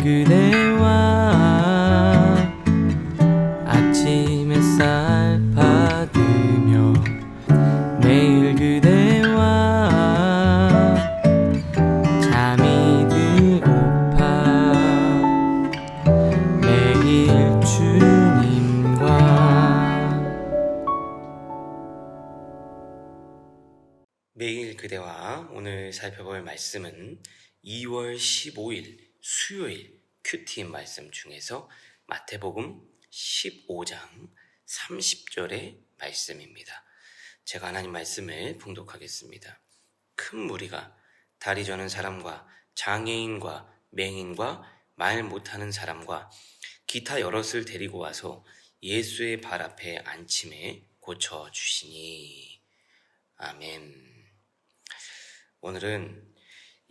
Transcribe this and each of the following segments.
그대와 아침 햇살 받으며 매일 그대와 잠이 들고파 매일 주님과 매일 그대와 오늘 살펴볼 말씀은 2월 15일 수요일 큐티인 말씀 중에서 마태복음 15장 30절의 말씀입니다. 제가 하나님 말씀을 봉독하겠습니다. 큰 무리가 다리 저는 사람과 장애인과 맹인과 말 못하는 사람과 기타 여럿을 데리고 와서 예수의 발 앞에 앉힘에 고쳐주시니. 아멘. 오늘은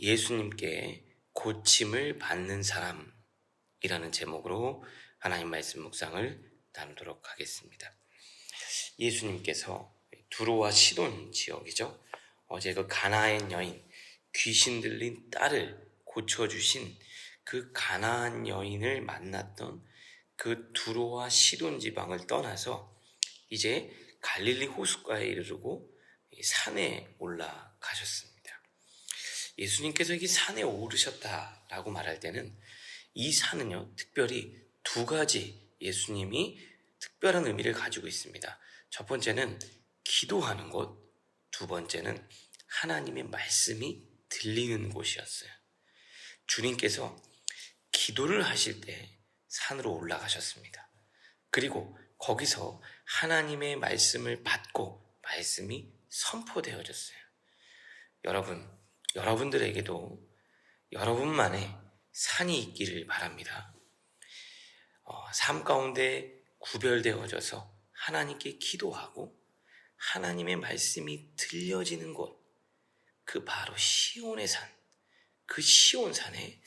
예수님께 고침을 받는 사람이라는 제목으로 하나님 말씀 묵상을 나누도록 하겠습니다. 예수님께서 두로와 시돈 지역이죠. 어제 그 가나안 여인, 귀신 들린 딸을 고쳐주신 그 가나안 여인을 만났던 그 두로와 시돈 지방을 떠나서 이제 갈릴리 호숫가에 이르르고 산에 올라가셨습니다. 예수님께서 이 산에 오르셨다라고 말할 때는 이 산은요, 특별히 두 가지 예수님이 특별한 의미를 가지고 있습니다. 첫 번째는 기도하는 곳, 두 번째는 하나님의 말씀이 들리는 곳이었어요. 주님께서 기도를 하실 때 산으로 올라가셨습니다. 그리고 거기서 하나님의 말씀을 받고 말씀이 선포되어졌어요. 여러분들에게도 여러분만의 산이 있기를 바랍니다. 삶 가운데 구별되어져서 하나님께 기도하고 하나님의 말씀이 들려지는 곳, 그 바로 시온의 산, 그 시온산에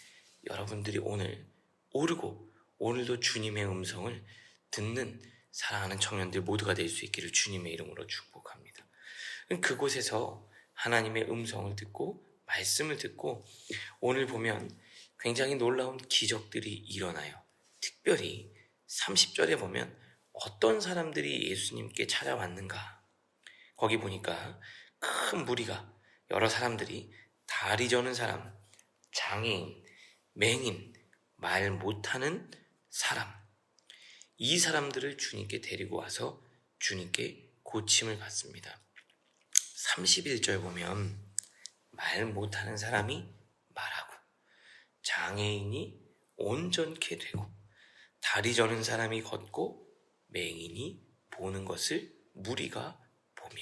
여러분들이 오늘 오르고 오늘도 주님의 음성을 듣는 사랑하는 청년들 모두가 될 수 있기를 주님의 이름으로 축복합니다. 그곳에서 하나님의 음성을 듣고 말씀을 듣고 오늘 보면 굉장히 놀라운 기적들이 일어나요. 특별히 30절에 보면 어떤 사람들이 예수님께 찾아왔는가? 거기 보니까 큰 무리가, 여러 사람들이 다리 저는 사람, 장애인, 맹인, 말 못하는 사람, 이 사람들을 주님께 데리고 와서 주님께 고침을 받습니다. 31절 보면 말 못하는 사람이 말하고 장애인이 온전케 되고 다리 저는 사람이 걷고 맹인이 보는 것을 무리가 보며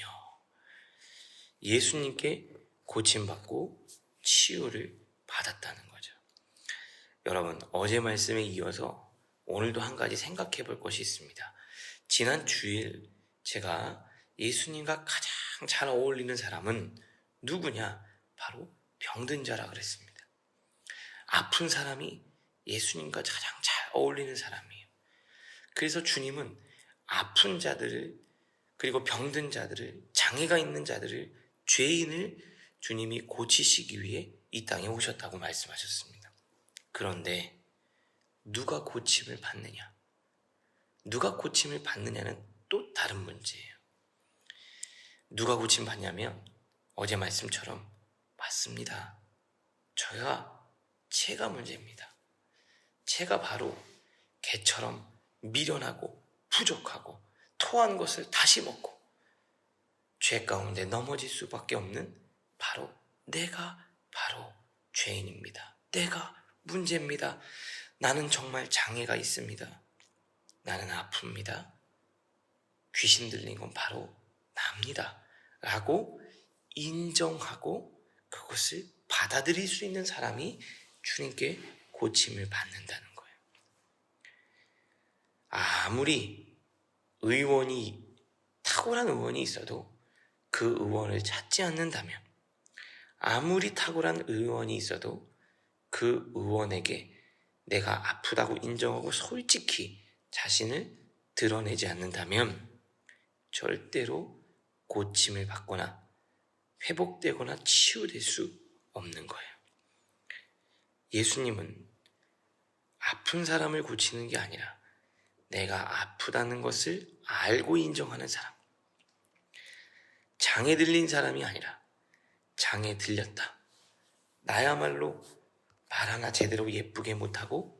예수님께 고침받고 치유를 받았다는 거죠. 여러분, 어제 말씀에 이어서 오늘도 한 가지 생각해 볼 것이 있습니다. 지난 주일 제가 예수님과 가장 잘 어울리는 사람은 누구냐? 바로 병든 자라 그랬습니다. 아픈 사람이 예수님과 가장 잘 어울리는 사람이에요. 그래서 주님은 아픈 자들을, 그리고 병든 자들을, 장애가 있는 자들을, 죄인을 주님이 고치시기 위해 이 땅에 오셨다고 말씀하셨습니다. 그런데 누가 고침을 받느냐? 누가 고침을 받느냐는 또 다른 문제예요. 누가 고침 받냐면 어제 말씀처럼 맞습니다. 제가 문제입니다. 제가 바로 개처럼 미련하고 부족하고 토한 것을 다시 먹고 죄 가운데 넘어질 수밖에 없는 내가 바로 죄인입니다. 내가 문제입니다. 나는 정말 장애가 있습니다. 나는 아픕니다. 귀신 들린 건 바로 납니다. 라고 인정하고 그것을 받아들일 수 있는 사람이 주님께 고침을 받는다는 거예요. 아무리 탁월한 의원이 있어도 그 의원을 찾지 않는다면, 아무리 탁월한 의원이 있어도 그 의원에게 내가 아프다고 인정하고 솔직히 자신을 드러내지 않는다면 절대로 고침을 받거나 회복되거나 치유될 수 없는 거예요. 예수님은 아픈 사람을 고치는 게 아니라 내가 아프다는 것을 알고 인정하는 사람. 장에 들린 사람이 아니라 장에 들렸다. 나야말로 말 하나 제대로 예쁘게 못하고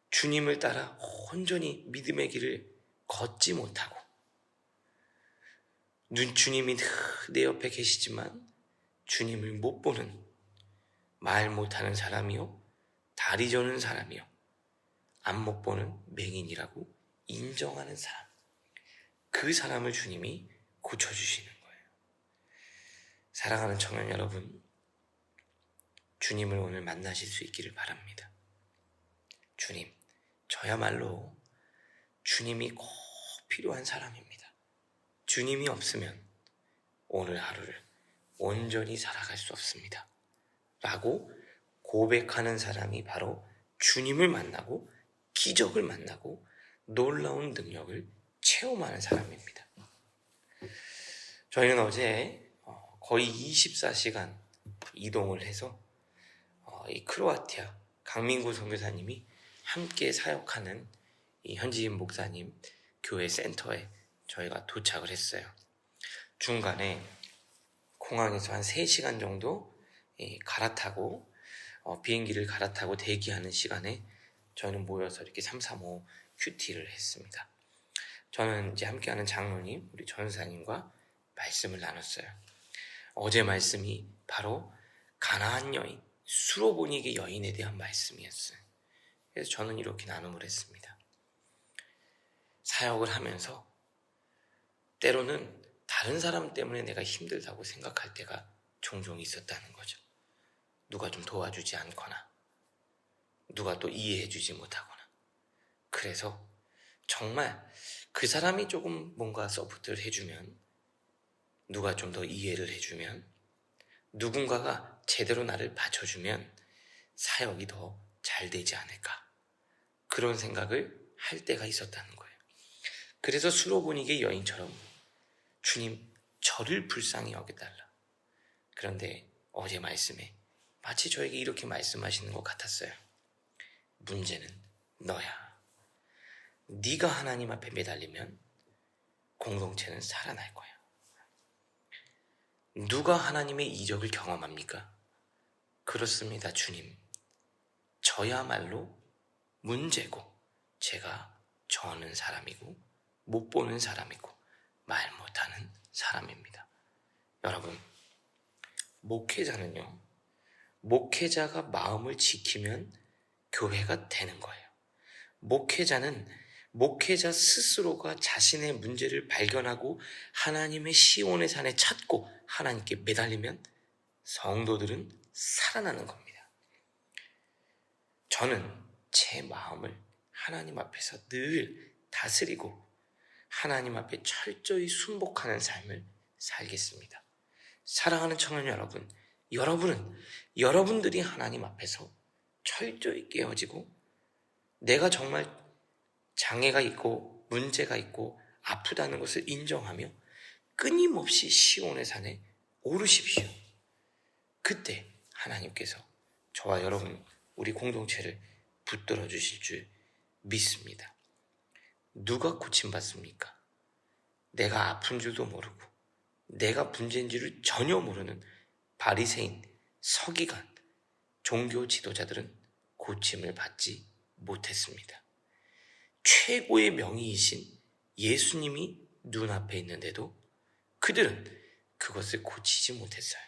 주님을 따라 온전히 믿음의 길을 걷지 못하고 주님이 늘 내 옆에 계시지만 주님을 못 보는 말 못하는 사람이요 다리 저는 사람이요 안목 보는 맹인이라고 인정하는 사람, 그 사람을 주님이 고쳐주시는 거예요. 사랑하는 청년 여러분, 주님을 오늘 만나실 수 있기를 바랍니다. 주님, 저야말로 주님이 꼭 필요한 사람입니다. 주님이 없으면 오늘 하루를 온전히 살아갈 수 없습니다. 라고 고백하는 사람이 바로 주님을 만나고 기적을 만나고 놀라운 능력을 체험하는 사람입니다. 저희는 어제 거의 24시간 이동을 해서 이 크로아티아 강민구 선교사님이 함께 사역하는 이 현지인 목사님 교회 센터에 저희가 도착을 했어요. 중간에 공항에서 한 3시간 정도 갈아타고 비행기를 갈아타고 대기하는 시간에 저희는 모여서 이렇게 335 큐티를 했습니다. 저는 이제 함께하는 장로님, 우리 전사님과 말씀을 나눴어요. 어제 말씀이 바로 가나안 여인, 수로보니게 여인에 대한 말씀이었어요. 그래서 저는 이렇게 나눔을 했습니다. 사역을 하면서 때로는 다른 사람 때문에 내가 힘들다고 생각할 때가 종종 있었다는 거죠. 누가 좀 도와주지 않거나 누가 또 이해해주지 못하거나. 그래서 정말 그 사람이 조금 뭔가 서포트를 해주면, 누가 좀 더 이해를 해주면, 누군가가 제대로 나를 받쳐주면 사역이 더 잘 되지 않을까, 그런 생각을 할 때가 있었다는 거예요. 그래서 수로보니게 여인처럼 주님, 저를 불쌍히 여겨달라. 그런데 어제 말씀에 마치 저에게 이렇게 말씀하시는 것 같았어요. 문제는 너야. 네가 하나님 앞에 매달리면 공동체는 살아날 거야. 누가 하나님의 이적을 경험합니까? 그렇습니다, 주님. 저야말로 문제고, 제가 저는 사람이고 못 보는 사람이고 말 못하는 사람입니다. 여러분, 목회자는요, 목회자가 마음을 지키면 교회가 되는 거예요. 목회자는 목회자 스스로가 자신의 문제를 발견하고 하나님의 시온의 산에 찾고 하나님께 매달리면 성도들은 살아나는 겁니다. 저는 제 마음을 하나님 앞에서 늘 다스리고 하나님 앞에 철저히 순복하는 삶을 살겠습니다. 사랑하는 청년 여러분, 여러분들이 하나님 앞에서 철저히 깨어지고 내가 정말 장애가 있고 문제가 있고 아프다는 것을 인정하며 끊임없이 시온의 산에 오르십시오. 그때 하나님께서 저와 여러분, 우리 공동체를 붙들어 주실 줄 믿습니다. 누가 고침받습니까? 내가 아픈 줄도 모르고 내가 문제인지를 전혀 모르는 바리새인, 서기관, 종교 지도자들은 고침을 받지 못했습니다. 최고의 명의이신 예수님이 눈앞에 있는데도 그들은 그것을 고치지 못했어요.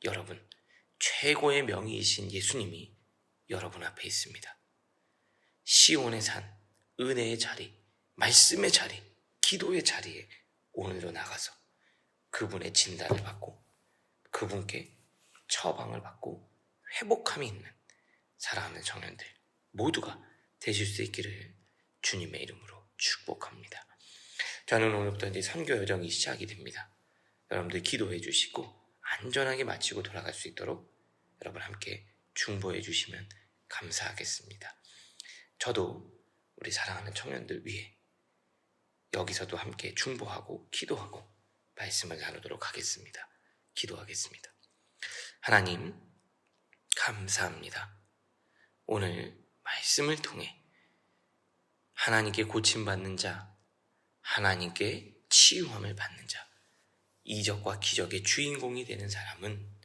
여러분, 최고의 명의이신 예수님이 여러분 앞에 있습니다. 시온의 산, 은혜의 자리, 말씀의 자리, 기도의 자리에 오늘도 나가서 그분의 진단을 받고 그분께 처방을 받고 회복함이 있는 사랑하는 청년들 모두가 되실 수 있기를 주님의 이름으로 축복합니다. 저는 오늘부터 이제 선교 여정이 시작이 됩니다. 여러분들 기도해 주시고 안전하게 마치고 돌아갈 수 있도록 여러분 함께 중보해 주시면 감사하겠습니다. 저도 우리 사랑하는 청년들 위해 여기서도 함께 중보하고 기도하고 말씀을 나누도록 하겠습니다. 기도하겠습니다. 하나님, 감사합니다. 오늘 말씀을 통해 하나님께 고침받는 자, 하나님께 치유함을 받는 자, 이적과 기적의 주인공이 되는 사람은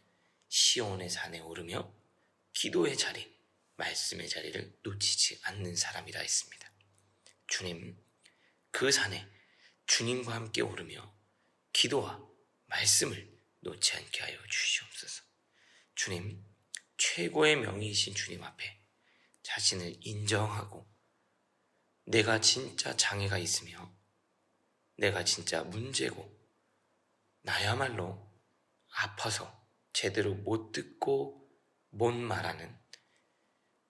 시온의 산에 오르며 기도의 자리, 말씀의 자리를 놓치지 않는 사람이라 했습니다. 주님, 그 산에 주님과 함께 오르며 기도와 말씀을 놓지 않게 하여 주시옵소서. 주님, 최고의 명의이신 주님 앞에 자신을 인정하고 내가 진짜 장애가 있으며 내가 진짜 문제고 나야말로 아파서 제대로 못 듣고 못 말하는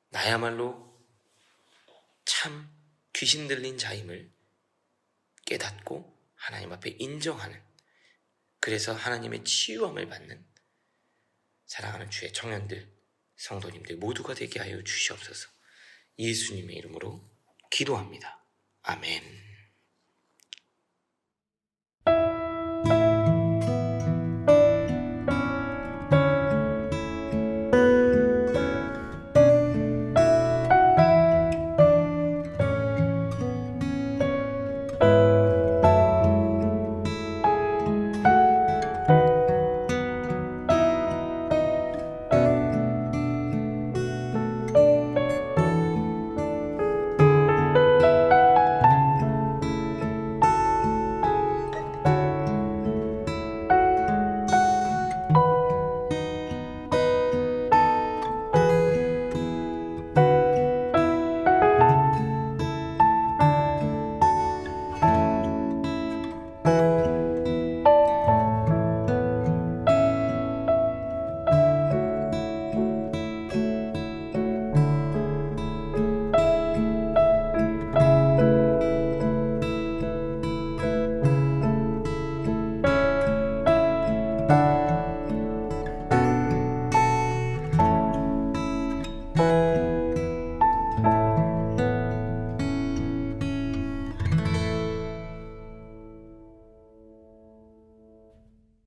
나야말로 참 귀신 들린 자임을 깨닫고 하나님 앞에 인정하는, 그래서 하나님의 치유함을 받는 사랑하는 주의 청년들, 성도님들 모두가 되게 하여 주시옵소서. 예수님의 이름으로 기도합니다. 아멘.